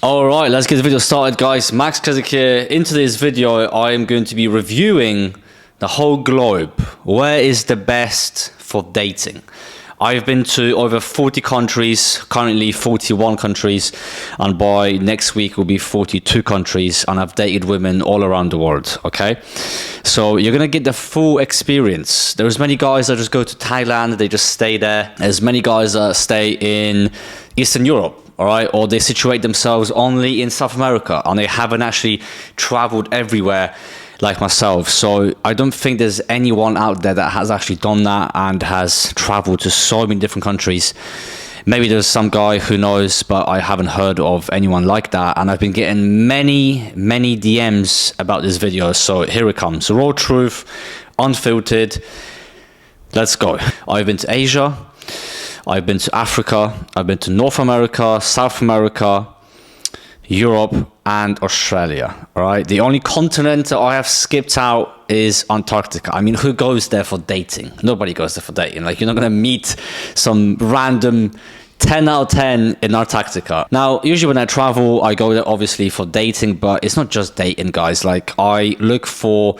All right, let's get the video started, guys. Max Kazak here. In today's video, I am going to be reviewing the whole globe. Where is the best for dating? I've been to over 40 countries, currently 41 countries, and by next week will be 42 countries, and I've dated women all around the world, okay? So you're gonna get the full experience. There's many guys that just go to Thailand, they just stay there. There's many guys that stay in Eastern Europe, all right? Or they situate themselves only in South America, and they haven't actually traveled everywhere like myself. So I don't think there's anyone out there that has actually done that and has traveled to so many different countries. Maybe there's some guy who knows, but I haven't heard of anyone like that. And I've been getting many DMs about this video. So here it comes. Raw truth, unfiltered. Let's go. I've been to Asia. I've been to Africa. I've been to North America, South America, Europe, and Australia. All right, the only continent that I have skipped out is Antarctica. I mean, who goes there for dating? Nobody goes there for dating. Like, you're not gonna meet some random 10 out of 10 in Antarctica. Now, usually when I travel, I go there obviously for dating, but it's not just dating, guys. Like, I look for,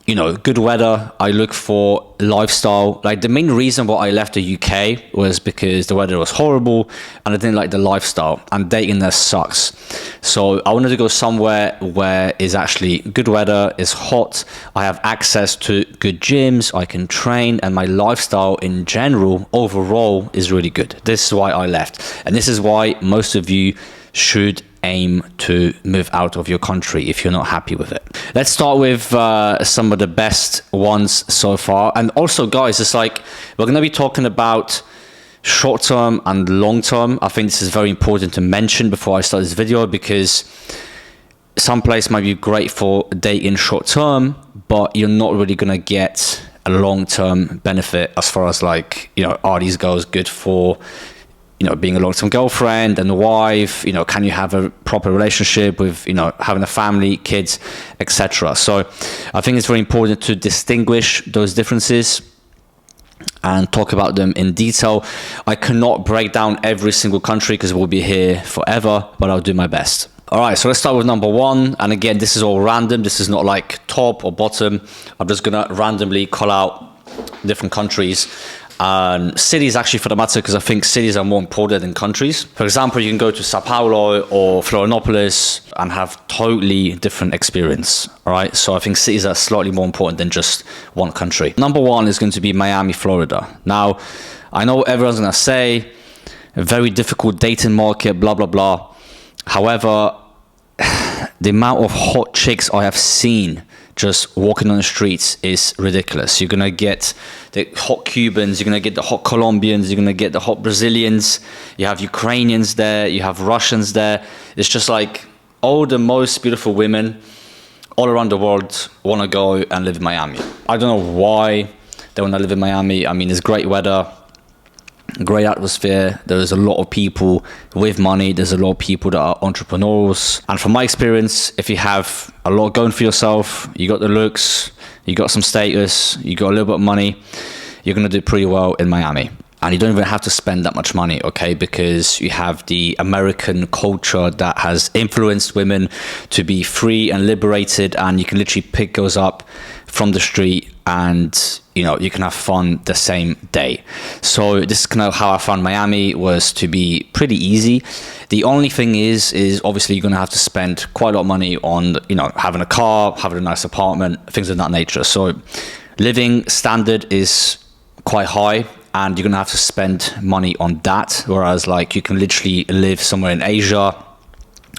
you know, good weather. I look for lifestyle. Like, the main reason why I left the UK was because the weather was horrible and I didn't like the lifestyle, and dating there sucks. So I wanted to go somewhere where is actually good weather, is hot, I have access to good gyms, I can train, and my lifestyle in general overall is really good. This is why I left, and this is why most of you should aim to move out of your country if you're not happy with it. Let's start with some of the best ones so far. And also, guys, it's like we're going to be talking about short term and long term. I think this is very important to mention before I start this video, because some place might be great for dating short term, but you're not really going to get a long term benefit as far as, like, you know, are these girls good for, you know, being a long-term girlfriend and wife? You know, can you have a proper relationship with, you know, having a family, kids, etc. So I think it's very important to distinguish those differences and talk about them in detail. I cannot break down every single country because we'll be here forever, but I'll do my best. All right, so let's start with number one. And again, this is all random. This is not like top or bottom. I'm just gonna randomly call out different countries and cities, actually, for the matter, because I think cities are more important than countries. For example, you can go to Sao Paulo or Florianopolis and have totally different experience. All right, so I think cities are slightly more important than just one country. Number one is going to be Miami, Florida. Now, I know everyone's gonna say a very difficult dating market, blah blah blah. However, the amount of hot chicks I have seen just walking on the streets is ridiculous. You're gonna get the hot Cubans, you're gonna get the hot Colombians, you're gonna get the hot Brazilians, you have Ukrainians there, you have Russians there. It's just like all the most beautiful women all around the world wanna go and live in Miami. I don't know why they wanna live in Miami. I mean, it's great weather, great atmosphere. There's a lot of people with money. There's a lot of people that are entrepreneurs. And from my experience, if you have a lot going for yourself, you got the looks, you got some status, you got a little bit of money, you're going to do pretty well in Miami. And you don't even have to spend that much money, okay? Because you have the American culture that has influenced women to be free and liberated, and you can literally pick girls up from the street and, you know, you can have fun the same day. So this is kind of how I found Miami, was to be pretty easy. The only thing is obviously you're going to have to spend quite a lot of money on, you know, having a car, having a nice apartment, things of that nature. So living standard is quite high, and you're gonna have to spend money on that. Whereas, like, you can literally live somewhere in Asia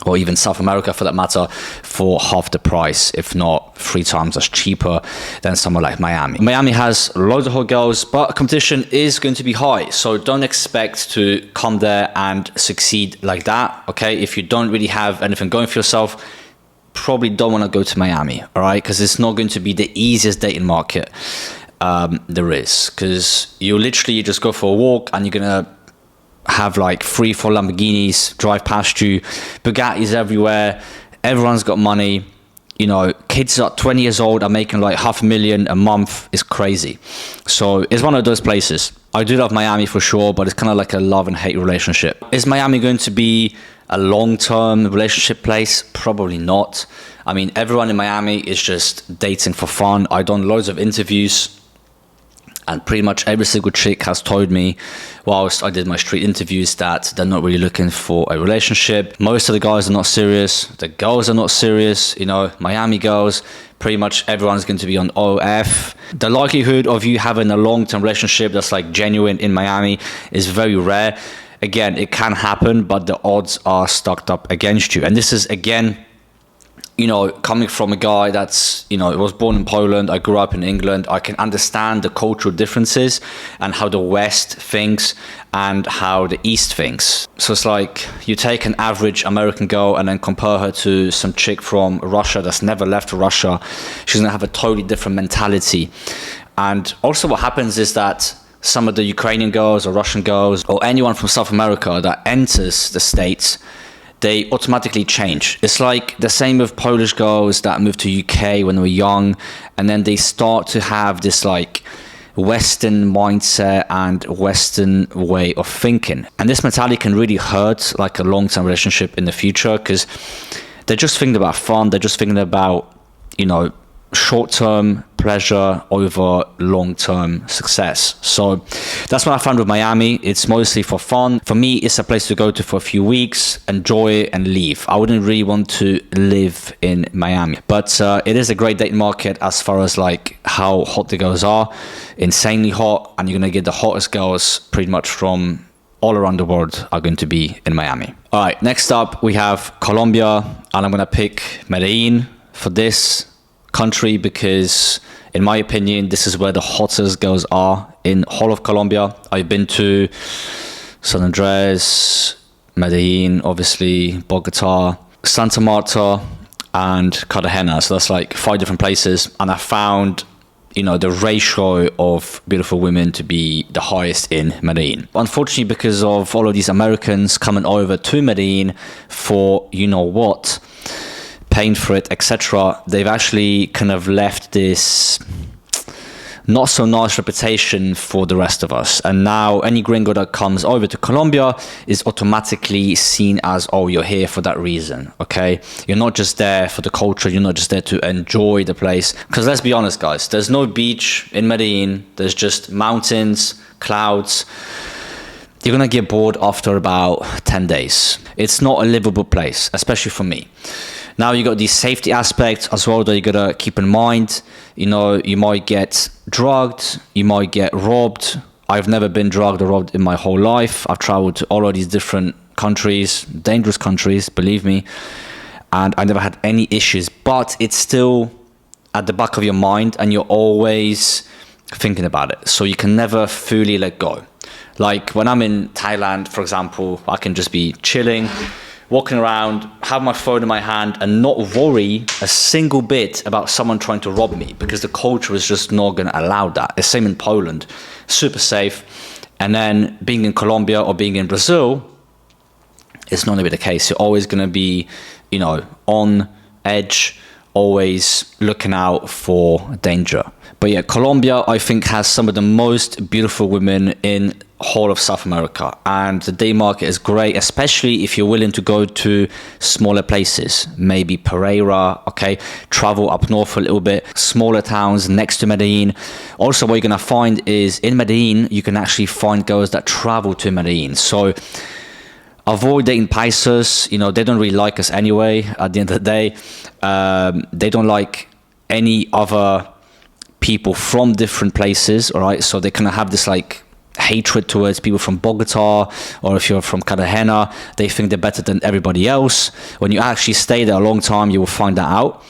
or even South America for that matter for half the price, if not 3 times as cheaper than somewhere like Miami. Miami has loads of hot girls, but competition is going to be high. So don't expect to come there and succeed like that, okay? If you don't really have anything going for yourself, probably don't wanna go to Miami, all right? Because it's not going to be the easiest dating market there is, because you literally just go for a walk and you're gonna have like 3-4 Lamborghinis drive past you, Bugattis everywhere, everyone's got money, you know, kids at 20 years old are making like $500,000 a month. Is crazy. So it's one of those places. I do love Miami for sure, but it's kind of like a love and hate relationship. Is Miami going to be a long-term relationship place? Probably not. I mean, everyone in Miami is just dating for fun. I've done loads of interviews, and pretty much every single chick has told me, whilst I did my street interviews, that they're not really looking for a relationship. Most of the guys are not serious. The girls are not serious. You know, Miami girls, pretty much everyone's going to be on OF. The likelihood of you having a long-term relationship that's like genuine in Miami is very rare. Again, it can happen, but the odds are stacked up against you. And this is, again, you know, coming from a guy that's, you know, was born in Poland, I grew up in England, I can understand the cultural differences and how the West thinks and how the East thinks. So it's like you take an average American girl and then compare her to some chick from Russia that's never left Russia. She's gonna have a totally different mentality. And also what happens is that some of the Ukrainian girls or Russian girls or anyone from South America that enters the States, they automatically change. It's like the same with Polish girls that moved to UK when they were young, and then they start to have this like Western mindset and Western way of thinking. And this mentality can really hurt like a long-term relationship in the future, because they're just thinking about fun. They're just thinking about, you know, short-term pleasure over long-term success. So that's what I found with Miami. It's mostly for fun. For me, it's a place to go to for a few weeks, enjoy and leave. I wouldn't really want to live in Miami, but it is a great dating market as far as like how hot the girls are. Insanely hot, and you're gonna get the hottest girls pretty much from all around the world are going to be in Miami. All right, next up we have Colombia, and I'm gonna pick Medellin for this country because in my opinion this is where the hottest girls are in whole of Colombia. I've been to San Andres, Medellin, obviously Bogota, Santa Marta and Cartagena, so that's like 5 different places, and I found, you know, the ratio of beautiful women to be the highest in Medellin. Unfortunately, because of all of these Americans coming over to Medellin for you know what, paying for it, etc., they've actually kind of left this not so nice reputation for the rest of us. And now any gringo that comes over to Colombia is automatically seen as, oh, you're here for that reason, okay? You're not just there for the culture, you're not just there to enjoy the place. Because let's be honest, guys, there's no beach in Medellin, there's just mountains, clouds. You're gonna get bored after about 10 days. It's not a livable place, especially for me. Now you got these safety aspects as well that you gotta keep in mind. You know, you might get drugged, you might get robbed. I've never been drugged or robbed in my whole life. I've traveled to all of these different countries, dangerous countries, believe me, and I never had any issues. But it's still at the back of your mind, and you're always thinking about it. So you can never fully let go. Like when I'm in Thailand, for example, I can just be chilling, walking around, have my phone in my hand and not worry a single bit about someone trying to rob me, because the culture is just not going to allow that. The same in Poland, super safe. And then being in Colombia or being in Brazil, it's not going to be the case. You're always going to be, you know, on edge, always looking out for danger. But yeah, Colombia, I think, has some of the most beautiful women in whole of South America, and the day market is great, especially if you're willing to go to smaller places, maybe Pereira, okay, travel up north a little bit, smaller towns next to Medellin. Also, what you're gonna find is in Medellin, you can actually find girls that travel to Medellin. So avoid dating paisas, you know, they don't really like us anyway at the end of the day. They don't like any other people from different places, all right? So they kind of have this like hatred towards people from Bogota, or if you're from Cartagena, they think they're better than everybody else. When you actually stay there a long time, you will find that out.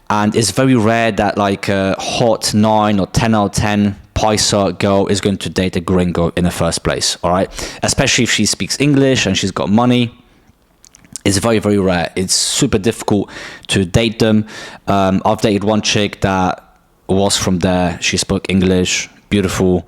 And it's very rare that like a hot 9 or 10 out of 10 paisa girl is going to date a gringo in the first place, all right? Especially if she speaks English and she's got money. It's very, very rare. It's super difficult to date them. I've dated one chick that was from there. She spoke English, beautiful,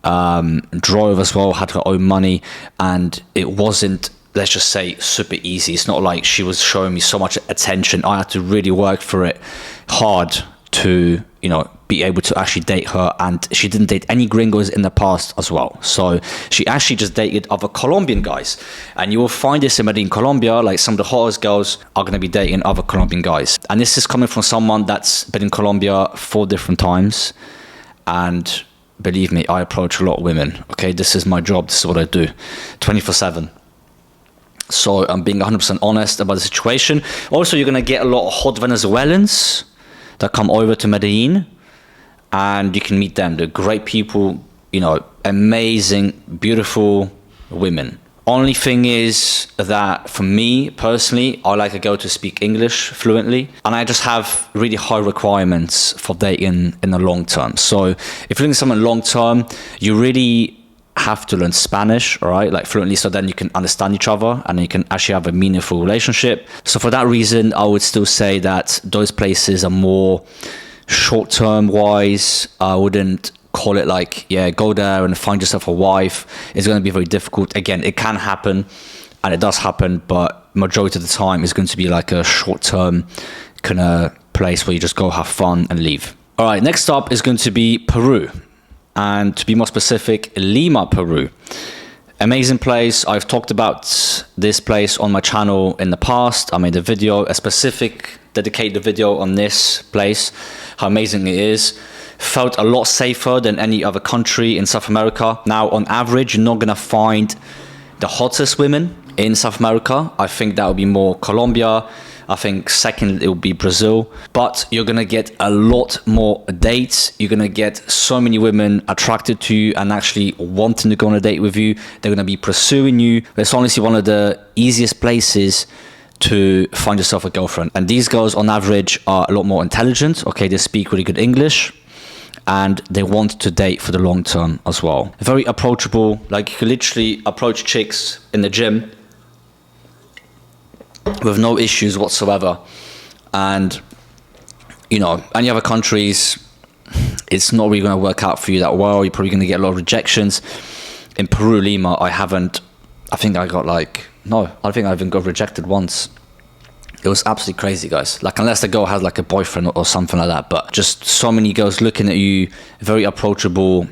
drove as well, had her own money, and it wasn't, let's just say, super easy. It's not like she was showing me so much attention. I had to really work for it hard to, you know, be able to actually date her. And she didn't date any gringos in the past as well. So she actually just dated other Colombian guys. And you will find this in Medellin, Colombia, like some of the hottest girls are going to be dating other Colombian guys. And this is coming from someone that's been in Colombia 4 different times. And believe me, I approach a lot of women. Okay, this is my job. This is what I do 24/7. So I'm being 100% honest about the situation. Also, you're going to get a lot of hot Venezuelans that come over to Medellin, and you can meet them. They're great people, you know, amazing, beautiful women. Only thing is that for me personally, I like a girl to speak English fluently, and I just have really high requirements for dating in the long term. So if you're doing something long term, you really have to learn Spanish, all right, like fluently, so then you can understand each other and you can actually have a meaningful relationship. So for that reason, I would still say that those places are more short-term wise. I wouldn't call it like, yeah, go there and find yourself a wife. It's going to be very difficult. Again, it can happen and it does happen, but majority of the time it's going to be like a short-term kind of place where you just go have fun and leave. All right, next up is going to be Peru. And to be more specific, Lima, Peru. Amazing place. I've talked about this place on my channel in the past. I made a specific dedicated video on this place, how amazing it is. Felt a lot safer than any other country in South America. Now, on average, you're not gonna find the hottest women in South America. I think that would be more Colombia. I think second it will be Brazil, but you're gonna get a lot more dates. You're gonna get so many women attracted to you and actually wanting to go on a date with you. They're gonna be pursuing you. It's honestly one of the easiest places to find yourself a girlfriend. And these girls on average are a lot more intelligent. Okay, they speak really good English and they want to date for the long term as well. Very approachable. Like you can literally approach chicks in the gym with no issues whatsoever. And you know, any other countries, it's not really going to work out for you that well. You're probably going to get a lot of rejections. In Peru, Lima, I think I even got rejected once. It was absolutely crazy, guys. Like, unless the girl has like a boyfriend or something like that, but just so many girls looking at you, very approachable,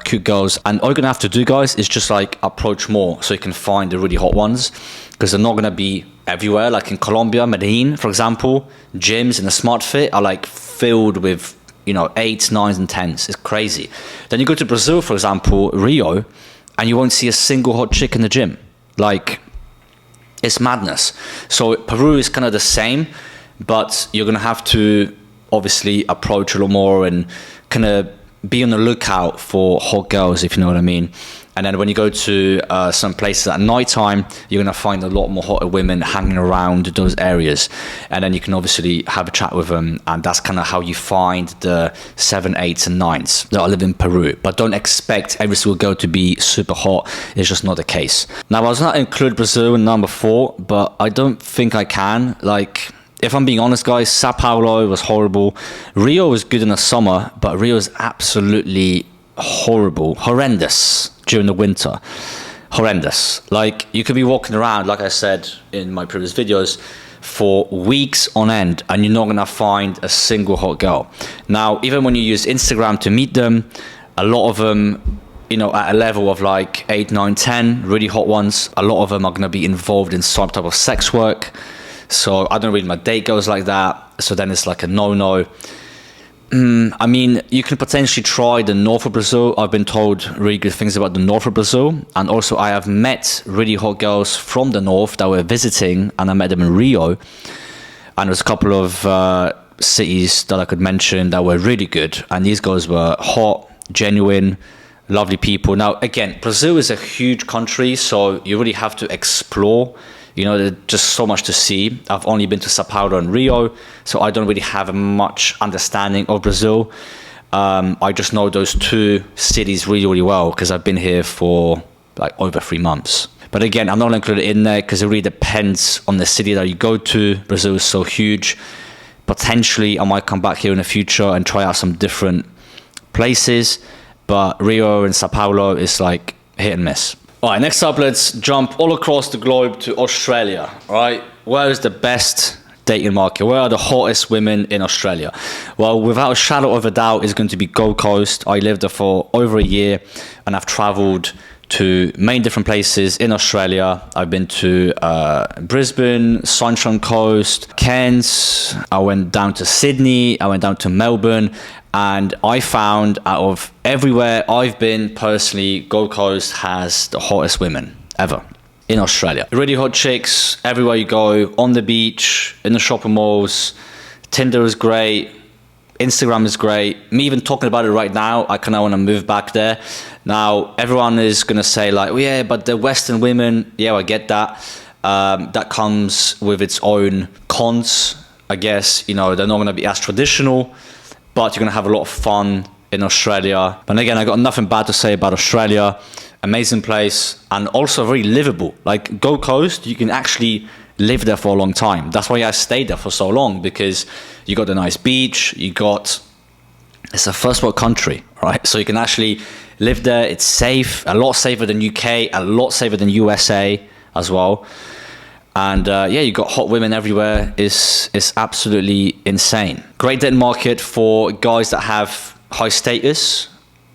cute girls. And all you're gonna have to do, guys, is just like approach more so you can find the really hot ones, because they're not gonna be everywhere. Like in Colombia, Medellin, for example, gyms in the Smart Fit are like filled with, you know, 8s, 9s and 10s. It's crazy. Then you go to Brazil, for example, Rio, and you won't see a single hot chick in the gym. Like, it's madness. So Peru is kind of the same, but you're gonna have to obviously approach a lot more and kind of be on the lookout for hot girls, if you know what I mean. And then when you go to some places at nighttime, you're gonna find a lot more hotter women hanging around those areas. And then you can obviously have a chat with them, and that's kind of how you find the 7, 8s and 9s that live in Peru. But don't expect every single girl to be super hot. It's just not the case. Now, I was not include Brazil in number 4, but I don't think I can. Like, if I'm being honest, guys, Sao Paulo was horrible. Rio was good in the summer, but Rio is absolutely horrendous during the winter. Horrendous. Like, you could be walking around, like I said in my previous videos, for weeks on end, and you're not gonna find a single hot girl. Now, even when you use Instagram to meet them, a lot of them, you know, at a level of like 8, 9, 10, really hot ones, a lot of them are gonna be involved in some type of sex work. So I don't really my date girls like that. So then it's like a no-no. I mean, you can potentially try the north of Brazil. I've been told really good things about the north of Brazil. And also I have met really hot girls from the north that were visiting, and I met them in Rio. And there's a couple of cities that I could mention that were really good. And these girls were hot, genuine, lovely people. Now, again, Brazil is a huge country, so you really have to explore. You know, there's just so much to see. I've only been to Sao Paulo and Rio, so I don't really have much understanding of Brazil. I just know those 2 cities really, really well because I've been here for like over 3 months. But again, I'm not included in there because it really depends on the city that you go to. Brazil is so huge. Potentially, I might come back here in the future and try out some different places. But Rio and Sao Paulo is like hit and miss. All right, next up, let's jump all across the globe to Australia. All right, where is the best dating market? Where are the hottest women in Australia? Well, without a shadow of a doubt, it's going to be Gold Coast. I lived there for over a year, and I've traveled to many different places in Australia. I've been to Brisbane, Sunshine Coast, Cairns. I went down to Sydney. I went down to Melbourne. And I found out of everywhere I've been personally, Gold Coast has the hottest women ever in Australia. Really hot chicks everywhere you go, on the beach, in the shopping malls. Tinder is great. Instagram is great. Me even talking about it right now, I kind of want to move back there. Now, everyone is going to say like, well, yeah, but the Western women, yeah, I get that. That comes with its own cons, I guess. You know, they're not going to be as traditional, but you're going to have a lot of fun in Australia. And again, I got nothing bad to say about Australia. Amazing place, and also very livable. Like Gold Coast, you can actually live there for a long time. That's why I stayed there for so long, because you got a nice beach, it's a first world country, right? So you can actually live there. It's safe, a lot safer than UK, a lot safer than USA as well. And yeah, you got hot women everywhere. It's absolutely insane. Great dating market for guys that have high status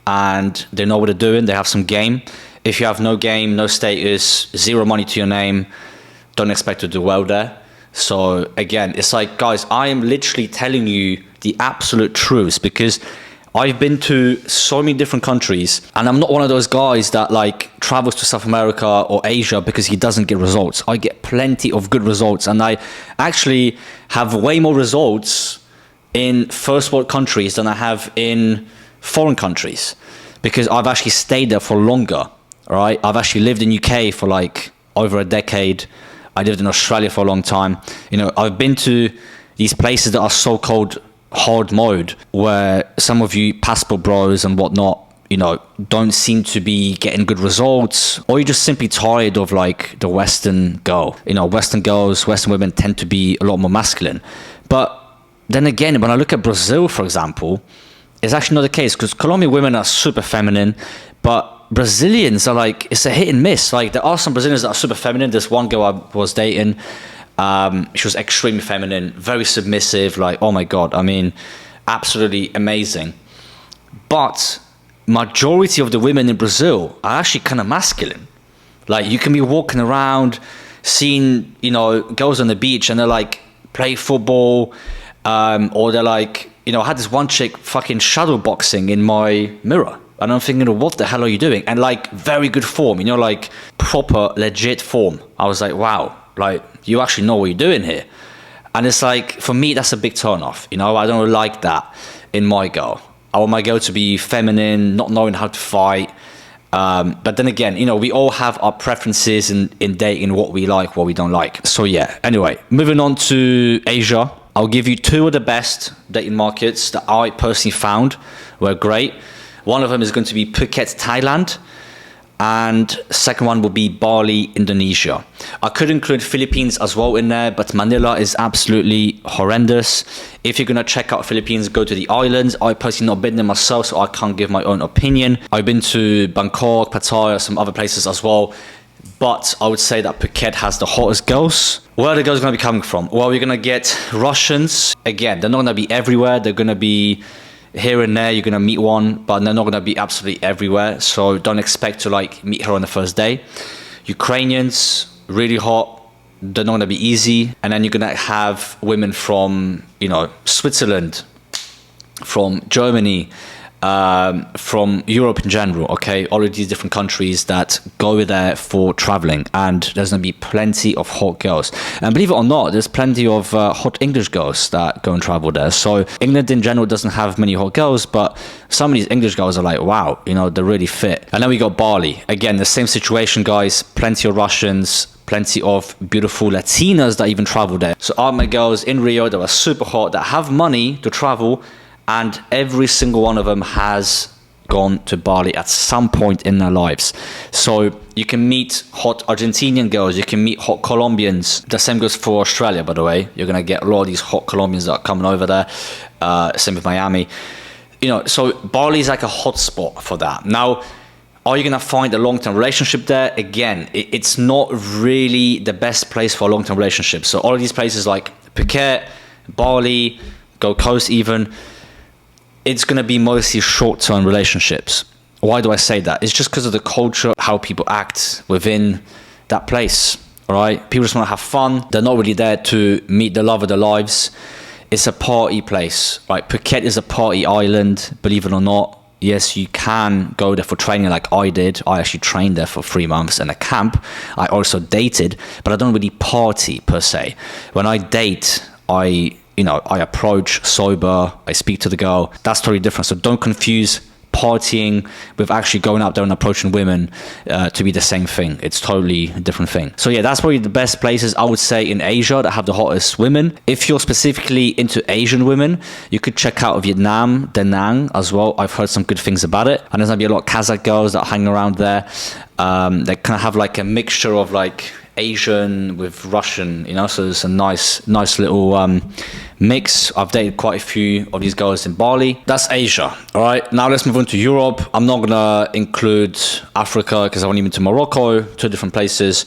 and they know what they're doing. They have some game. If you have no game, no status, zero money to your name, don't expect to do well there. So again, it's like, guys, I am literally telling you the absolute truth, because I've been to so many different countries, and I'm not one of those guys that like travels to South America or Asia because he doesn't get results. I get plenty of good results, and I actually have way more results in first world countries than I have in foreign countries, because I've actually stayed there for longer. All right, I've actually lived in UK for like over a decade. I lived in Australia for a long time. You know, I've been to these places that are so-called hard mode, where some of you passport bros and whatnot, you know, don't seem to be getting good results, or you're just simply tired of like the Western girl. You know, Western girls, Western women tend to be a lot more masculine. But then again, when I look at Brazil, for example, it's actually not the case, because Colombian women are super feminine, but Brazilians are like, it's a hit and miss. Like, there are some Brazilians that are super feminine. There's one girl I was dating, she was extremely feminine, very submissive, like, oh my God, I mean, absolutely amazing. But majority of the women in Brazil are actually kind of masculine. Like, you can be walking around, seeing, you know, girls on the beach, and they're like, play football, or they're like, you know, I had this one chick fucking shadow boxing in my mirror. And I'm thinking, what the hell are you doing? And like, very good form, you know, like proper, legit form. I was like, wow, like, you actually know what you're doing here. And it's like, for me, that's a big turn off. You know, I don't like that in my girl. I want my girl to be feminine, not knowing how to fight. But then again, you know, we all have our preferences in dating, what we like, what we don't like. So yeah, anyway, moving on to Asia. I'll give you two of the best dating markets that I personally found were great. One of them is going to be Phuket, Thailand, and second one will be Bali, Indonesia. I could include Philippines as well in there, but Manila is absolutely horrendous. If you're going to check out Philippines, go to the islands. I personally not been there myself, so I can't give my own opinion. I've been to Bangkok, Pattaya, some other places as well. But I would say that Phuket has the hottest girls. Where are the girls going to be coming from? Well, you're going to get Russians. Again, they're not going to be everywhere. They're going to be here and there. You're going to meet one, but they're not going to be absolutely everywhere. So don't expect to like meet her on the first day. Ukrainians, really hot. They're not going to be easy. And then you're going to have women from, you know, Switzerland, from Germany, from Europe in general, okay? All of these different countries that go there for traveling, and there's going to be plenty of hot girls. And believe it or not, there's plenty of hot English girls that go and travel there. So England in general doesn't have many hot girls, but some of these English girls are like, wow, you know, they're really fit. And then we got Bali. Again, the same situation, guys. Plenty of Russians, plenty of beautiful Latinas that even travel there. So all my girls in Rio that are super hot, that have money to travel, and every single one of them has gone to Bali at some point in their lives. So you can meet hot Argentinian girls, you can meet hot Colombians. The same goes for Australia, by the way. You're going to get a lot of these hot Colombians that are coming over there. Same with Miami. You know, so Bali is like a hot spot for that. Now, are you going to find a long-term relationship there? Again, it's not really the best place for a long-term relationship. So all of these places like Phuket, Bali, Gold Coast even, it's going to be mostly short-term relationships. Why do I say that? It's just because of the culture, how people act within that place, all right? People just want to have fun. They're not really there to meet the love of their lives. It's a party place, right? Phuket is a party island, believe it or not. Yes, you can go there for training like I did. I actually trained there for 3 months in a camp. I also dated, but I don't really party per se. When I date, I approach sober, I speak to the girl. That's totally different. So don't confuse partying with actually going out there and approaching women to be the same thing. It's totally a different thing. So yeah, that's probably the best places I would say in Asia that have the hottest women. If you're specifically into Asian women, you could check out Vietnam, Da Nang as well. I've heard some good things about it. And there's gonna be a lot of Kazakh girls that hang around there. They kind of have like a mixture of like Asian with Russian, so it's a nice little mix. I've dated quite a few of these girls in Bali. That's Asia. All right, now let's move on to Europe. I'm not gonna include Africa because I've only been to Morocco, 2 different places.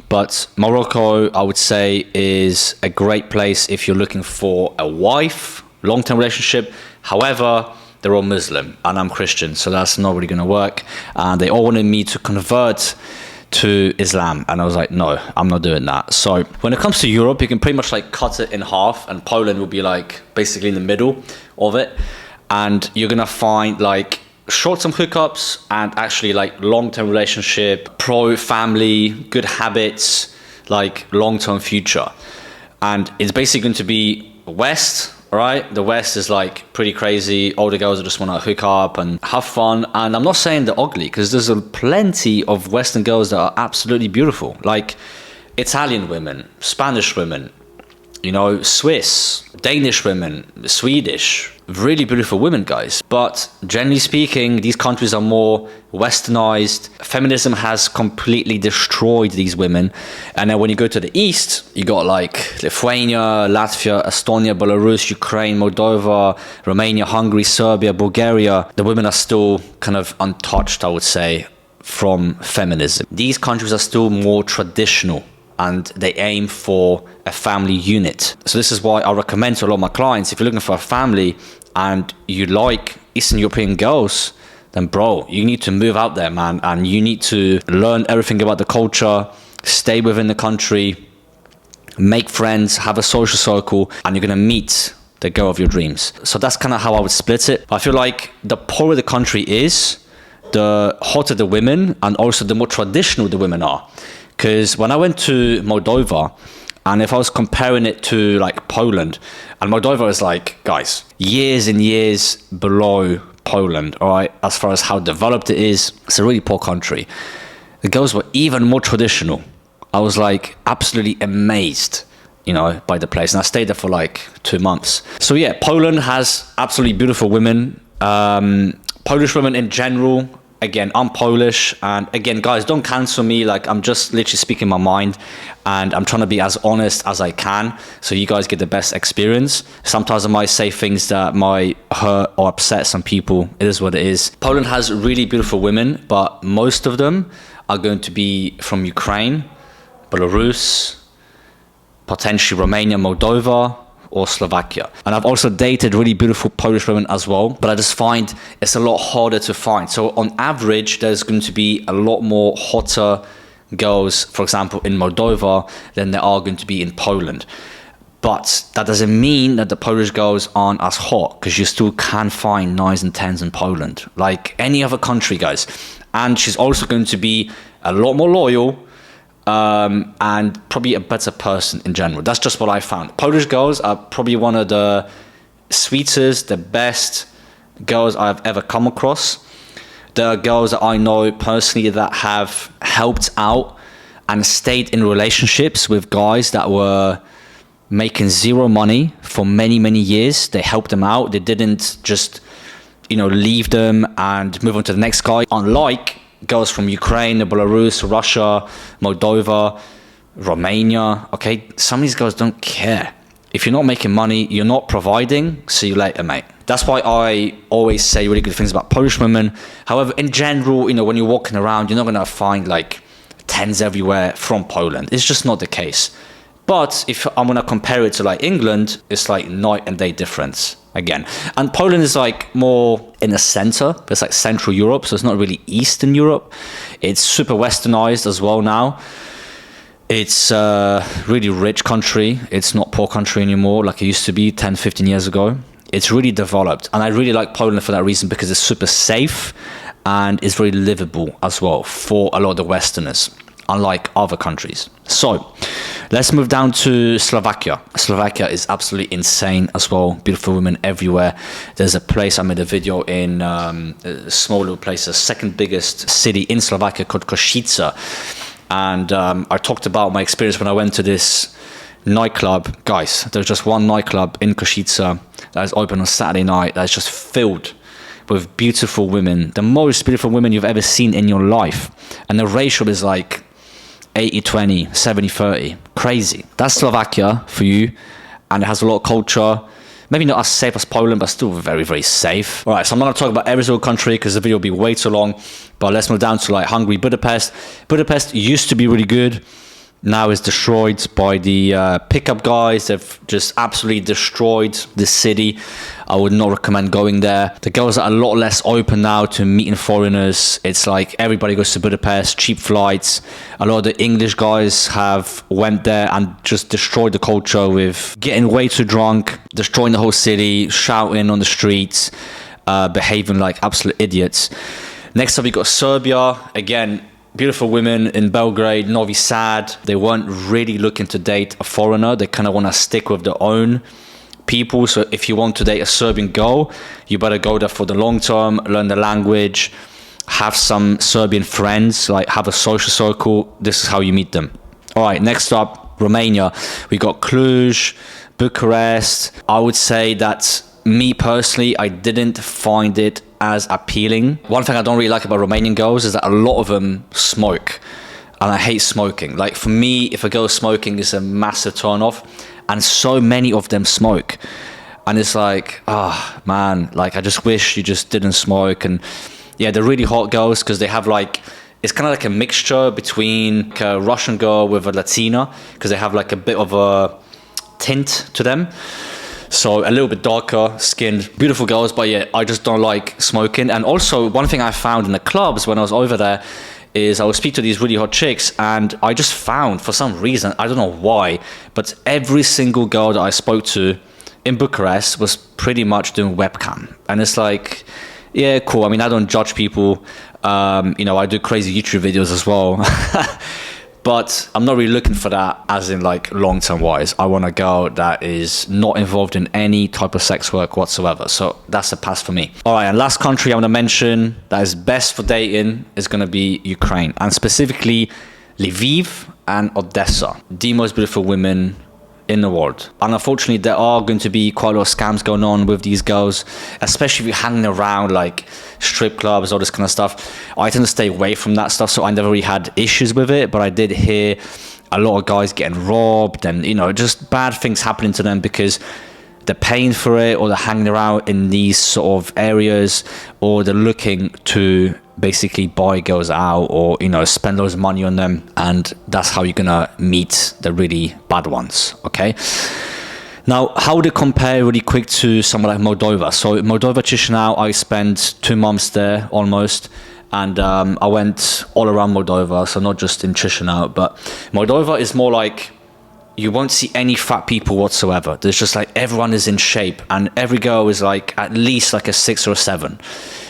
But Morocco, I would say, is a great place if you're looking for a wife, long-term relationship. However, they're all Muslim and I'm Christian, so that's not really gonna work. And they all wanted me to convert to Islam, and I was like, no, I'm not doing that. So when it comes to Europe, you can pretty much like cut it in half, and Poland will be like basically in the middle of it, and you're gonna find like short-term hookups and actually like long-term relationship, pro-family, good habits, like long-term future. And it's basically going to be West. Right, the West is like pretty crazy. Older girls that just want to hook up and have fun. And I'm not saying they're ugly, because there's plenty of Western girls that are absolutely beautiful, like Italian women, Spanish women, Swiss, Danish women, Swedish, really beautiful women, guys. But generally speaking, these countries are more westernized. Feminism has completely destroyed these women. And then when you go to the east, you got like Lithuania, Latvia, Estonia, Belarus, Ukraine, Moldova, Romania, Hungary, Serbia, Bulgaria. The women are still kind of untouched, I would say, from feminism. These countries are still more traditional, and they aim for a family unit. So this is why I recommend to a lot of my clients, if you're looking for a family and you like Eastern European girls, then bro, you need to move out there, man, and you need to learn everything about the culture, stay within the country, make friends, have a social circle, and you're gonna meet the girl of your dreams. So that's kind of how I would split it. I feel like the poorer the country is, the hotter the women, and also the more traditional the women are. Because when I went to Moldova, and if I was comparing it to like Poland, and Moldova is like, guys, years and years below Poland, all right, as far as how developed it is. It's a really poor country. The girls were even more traditional. I was like absolutely amazed, by the place. And I stayed there for like 2 months. So yeah, Poland has absolutely beautiful women. Polish women in general. Again, I'm Polish, and again, guys, don't cancel me. Like, I'm just literally speaking my mind, and I'm trying to be as honest as I can, so you guys get the best experience. Sometimes I might say things that might hurt or upset some people. It is what it is. Poland has really beautiful women, but most of them are going to be from Ukraine, Belarus, potentially Romania, Moldova, or Slovakia. And I've also dated really beautiful Polish women as well, but I just find it's a lot harder to find. So on average, there's going to be a lot more hotter girls, for example, in Moldova than there are going to be in Poland. But that doesn't mean that the Polish girls aren't as hot, because you still can find 9s and 10s in Poland, like any other country, guys. And she's also going to be a lot more loyal, and probably a better person in general. That's just what I found. Polish girls are probably one of the sweetest, the best girls I've ever come across. There are girls that I know personally that have helped out and stayed in relationships with guys that were making zero money for many, many years. They helped them out. They didn't just, leave them and move on to the next guy. Unlike girls from Ukraine, Belarus, Russia, Moldova, Romania, okay? Some of these girls don't care. If you're not making money, you're not providing, see you later, mate. That's why I always say really good things about Polish women. However, in general, when you're walking around, you're not going to find like 10s everywhere from Poland. It's just not the case. But if I'm gonna compare it to like England, it's like night and day difference again. And Poland is like more in the center. It's like Central Europe, so it's not really Eastern Europe. It's super westernized as well now. It's a really rich country. It's not poor country anymore like it used to be 10, 15 years ago. It's really developed. And I really like Poland for that reason, because it's super safe and it's very livable as well for a lot of the Westerners, unlike other countries. So let's move down to Slovakia. Slovakia is absolutely insane as well. Beautiful women everywhere. There's a place, I made a video in a small little place, the second biggest city in Slovakia called Košice. And I talked about my experience when I went to this nightclub. Guys, there's just one nightclub in Košice that is open on Saturday night that's just filled with beautiful women, the most beautiful women you've ever seen in your life. And the ratio is like 80-20, 70-30. Crazy. That's Slovakia for you. And it has a lot of culture. Maybe not as safe as Poland, but still very, very safe. All right, so I'm not going to talk about every single country because the video will be way too long. But let's move down to like Hungary, Budapest. Budapest used to be really good. Now it's destroyed by the pickup guys. They've just absolutely destroyed the city. I would not recommend going there. The girls are a lot less open now to meeting foreigners. It's like everybody goes to Budapest, cheap flights. A lot of the English guys have went there and just destroyed the culture with getting way too drunk, destroying the whole city, shouting on the streets, behaving like absolute idiots. Next up, we got Serbia. Again, beautiful women in Belgrade, Novi Sad. They weren't really looking to date a foreigner. They kind of want to stick with their own people. So if you want to date a Serbian girl, you better go there for the long term, learn the language, have some Serbian friends, like have a social circle. This is how you meet them. All right, next up, Romania. We got Cluj, Bucharest. I would say that me personally, I didn't find it as appealing. One thing I don't really like about Romanian girls is that a lot of them smoke, and I hate smoking. Like for me, if a girl's smoking, it's a massive turn off, and so many of them smoke, and it's like, man, like I just wish you just didn't smoke. And yeah, they're really hot girls because they have like, it's kind of like a mixture between a Russian girl with a Latina, because they have like a bit of a tint to them. So a little bit darker skinned, beautiful girls, but yeah, I just don't like smoking. And also one thing I found in the clubs when I was over there is I would speak to these really hot chicks, and I just found, for some reason, I don't know why, but every single girl that I spoke to in Bucharest was pretty much doing webcam. And it's like, yeah, cool. I mean, I don't judge people. You know, I do crazy YouTube videos as well. But I'm not really looking for that as in like long-term wise. I want a girl that is not involved in any type of sex work whatsoever. So that's a pass for me. All right, and last country I'm going to mention that is best for dating is going to be Ukraine. And specifically Lviv and Odessa. The most beautiful women in the world. And unfortunately, there are going to be quite a lot of scams going on with these girls, especially if you're hanging around like strip clubs, all this kind of stuff. I tend to stay away from that stuff, so I never really had issues with it, but I did hear a lot of guys getting robbed and, you know, just bad things happening to them because they're paying for it, or they're hanging around in these sort of areas, or they're looking to basically buy girls out, or, you know, spend loads of money on them. And that's how you're gonna meet the really bad ones. Okay, now how would it compare really quick to somewhere like Moldova? So Moldova, Chisinau, I spent 2 months there almost, and I went all around Moldova, so not just in Chisinau. But Moldova is more like, you won't see any fat people whatsoever. There's just like, everyone is in shape, and every girl is like at least like a 6 or a 7.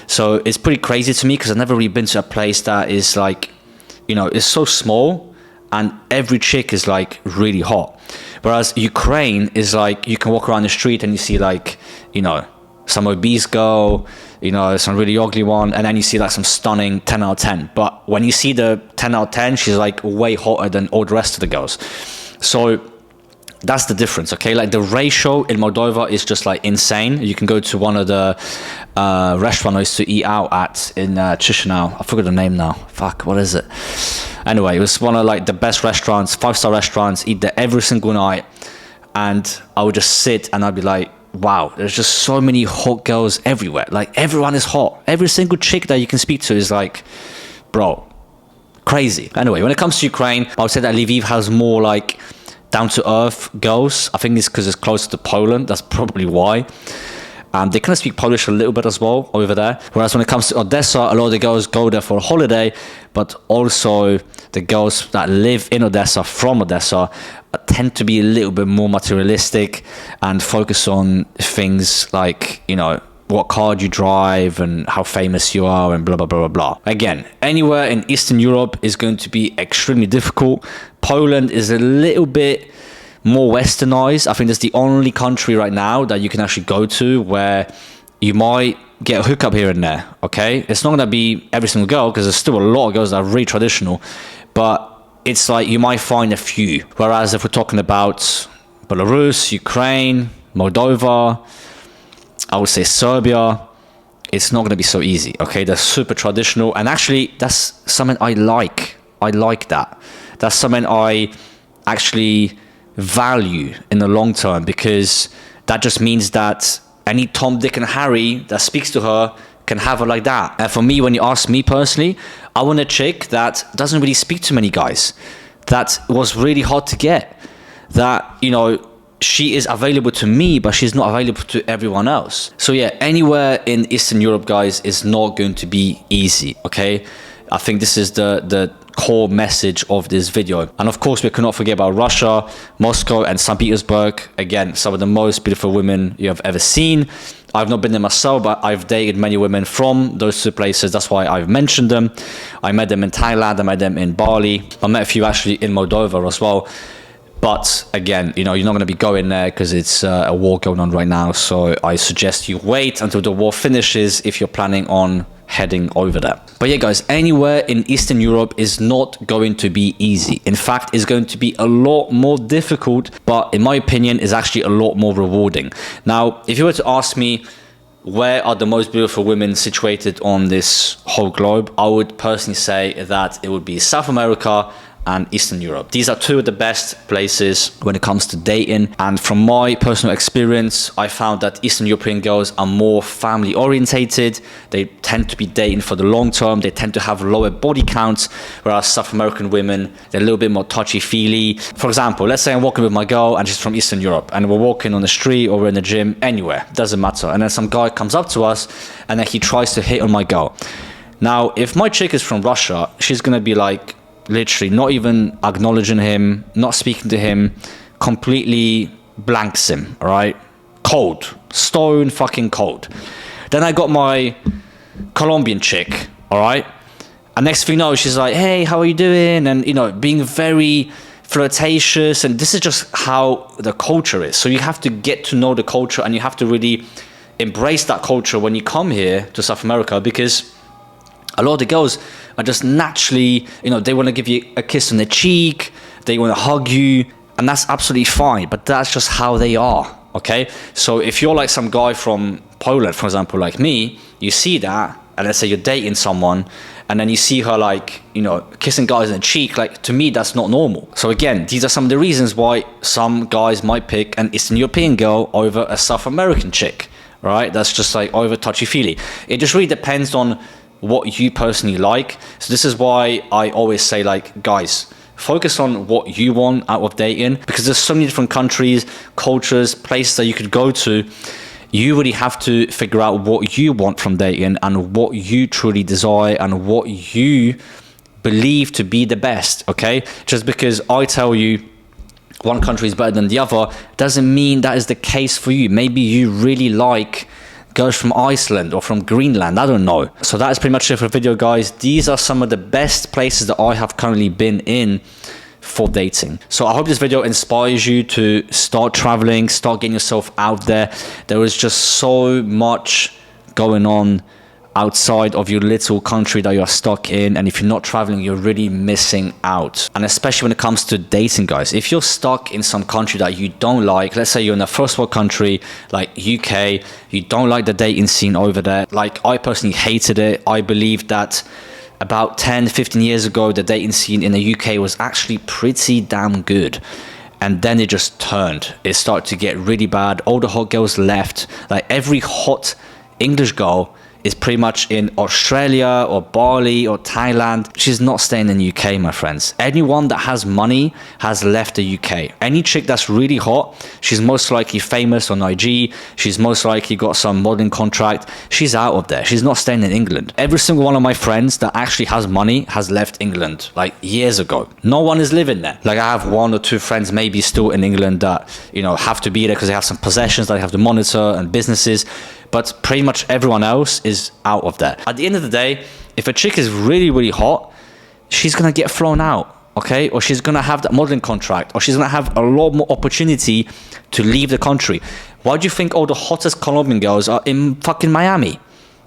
So it's pretty crazy to me because I've never really been to a place that is like, you know, it's so small and every chick is like really hot. Whereas Ukraine is like, you can walk around the street and you see like, you know, some obese girl, you know, some really ugly one, and then you see like some stunning 10 out of 10. But when you see the 10 out of 10, she's like way hotter than all the rest of the girls. So that's the difference, okay? Like the ratio in Moldova is just like insane. You can go to one of the restaurants I used to eat out at in Chisinau. I forgot the name now. Fuck, what is it? Anyway, it was one of like the best restaurants, 5-star restaurants, eat there every single night. And I would just sit and I'd be like, wow, there's just so many hot girls everywhere. Like everyone is hot. Every single chick that you can speak to is like, bro, crazy. Anyway, when it comes to Ukraine, I would say that Lviv has more like down to earth girls. I think it's because it's close to Poland. That's probably why. They kind of speak Polish a little bit as well over there. Whereas when it comes to Odessa, a lot of the girls go there for a holiday, but also the girls that live in Odessa, from Odessa, tend to be a little bit more materialistic and focus on things like, you know, what car you drive and how famous you are and blah, blah, blah, blah, blah. Again, anywhere in Eastern Europe is going to be extremely difficult. Poland is a little bit more westernized. I think that's the only country right now that you can actually go to where you might get a hookup here and there, okay? It's not gonna be every single girl, because there's still a lot of girls that are really traditional, but it's like you might find a few. Whereas if we're talking about Belarus, Ukraine, Moldova, I would say Serbia, it's not gonna be so easy, okay? They're super traditional, and actually that's something I like. I like that. That's something I actually value in the long term, because that just means that any Tom, Dick and Harry that speaks to her can have her like that. And for me, when you ask me personally, I want a chick that doesn't really speak to many guys, that was really hard to get, that, you know, she is available to me, but she's not available to everyone else. So yeah, anywhere in Eastern Europe, guys, is not going to be easy, okay? I think this is the core message of this video. And of course, we cannot forget about Russia, Moscow and St. Petersburg. Again, some of the most beautiful women you have ever seen. I've not been there myself, but I've dated many women from those two places. That's why I've mentioned them. I met them in Thailand, I met them in Bali. I met a few actually in Moldova as well. But again, you know, you're not going to be going there because it's a war going on right now. So I suggest you wait until the war finishes if you're planning on heading over there. But yeah, guys, anywhere in Eastern Europe is not going to be easy. In fact, it's going to be a lot more difficult, but in my opinion, is actually a lot more rewarding. Now, if you were to ask me, where are the most beautiful women situated on this whole globe, I would personally say that it would be South America and Eastern Europe. These are two of the best places when it comes to dating. And from my personal experience, I found that Eastern European girls are more family orientated. They tend to be dating for the long term. They tend to have lower body counts, whereas South American women, they're a little bit more touchy-feely. For example, let's say I'm walking with my girl and she's from Eastern Europe, and we're walking on the street or we're in the gym, anywhere, doesn't matter. And then some guy comes up to us and then he tries to hit on my girl. Now, if my chick is from Russia, she's gonna be like, literally not even acknowledging him, not speaking to him, completely blanks him, all right? Cold, stone fucking cold. Then I got my Colombian chick, all right? And next thing you know, she's like, hey, how are you doing? And, you know, being very flirtatious. And this is just how the culture is. So you have to get to know the culture, and you have to really embrace that culture when you come here to South America, because a lot of the girls are just naturally, you know, they want to give you a kiss on the cheek, they want to hug you, and that's absolutely fine, but that's just how they are, okay? So if you're like some guy from Poland, for example, like me, you see that, and let's say you're dating someone, and then you see her like, you know, kissing guys on the cheek, like, to me, that's not normal. So again, these are some of the reasons why some guys might pick an Eastern European girl over a South American chick, right? That's just like over touchy-feely. It just really depends on what you personally like. So this is why I always say, like, guys, focus on what you want out of dating, because there's so many different countries, cultures, places that you could go to. You really have to figure out what you want from dating and what you truly desire and what you believe to be the best, okay? Just because I tell you one country is better than the other doesn't mean that is the case for you. Maybe you really like girls from Iceland or from Greenland, I don't know. So that is pretty much it for the video, guys. These are some of the best places that I have currently been in for dating. So I hope this video inspires you to start traveling, start getting yourself out there. There is just so much going on outside of your little country that you're stuck in, and if you're not traveling, you're really missing out. And especially when it comes to dating, guys, if you're stuck in some country that you don't like, let's say you're in a first world country like UK, you don't like the dating scene over there. Like, I personally hated it. I believe that about 10-15 years ago, the dating scene in the UK was actually pretty damn good, and then it just turned. It started to get really bad. All the hot girls left. Like, every hot English girl is pretty much in Australia or Bali or Thailand. She's not staying in the UK, my friends. Anyone that has money has left the UK. Any chick that's really hot, she's most likely famous on IG. She's most likely got some modeling contract. She's out of there. She's not staying in England. Every single one of my friends that actually has money has left England like years ago. No one is living there. Like I have 1 or 2 friends maybe still in England that, you know, have to be there because they have some possessions that they have to monitor and businesses. But pretty much everyone else is out of there. At the end of the day, if a chick is really, really hot, she's going to get flown out, okay? Or she's going to have that modeling contract, or she's going to have a lot more opportunity to leave the country. Why do you think all the hottest Colombian girls are in fucking Miami?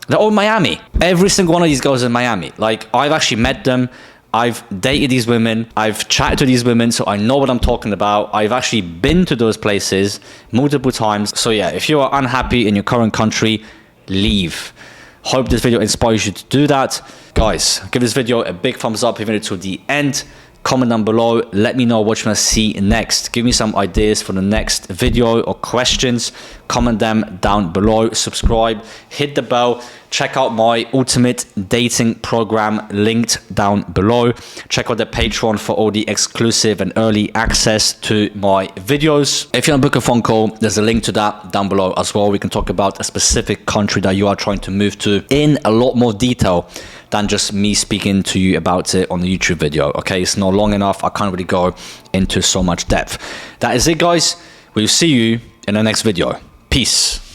They're all in Miami. Every single one of these girls is in Miami. Like, I've actually met them. I've dated these women, I've chatted to these women, so I know what I'm talking about. I've actually been to those places multiple times. So yeah, if you are unhappy in your current country, leave. Hope this video inspires you to do that. Guys, give this video a big thumbs up if you made it to the end. Comment down below, let me know what you want to see next. Give me some ideas for the next video or questions. Comment them down below. Subscribe, hit the bell. Check out my ultimate dating program linked down below. Check out the Patreon for all the exclusive and early access to my videos. If you want to book a phone call, there's a link to that down below as well. We can talk about a specific country that you are trying to move to in a lot more detail than just me speaking to you about it on the YouTube video. Okay, it's not long enough. I can't really go into so much depth. That is it, guys. We'll see you in the next video. Peace.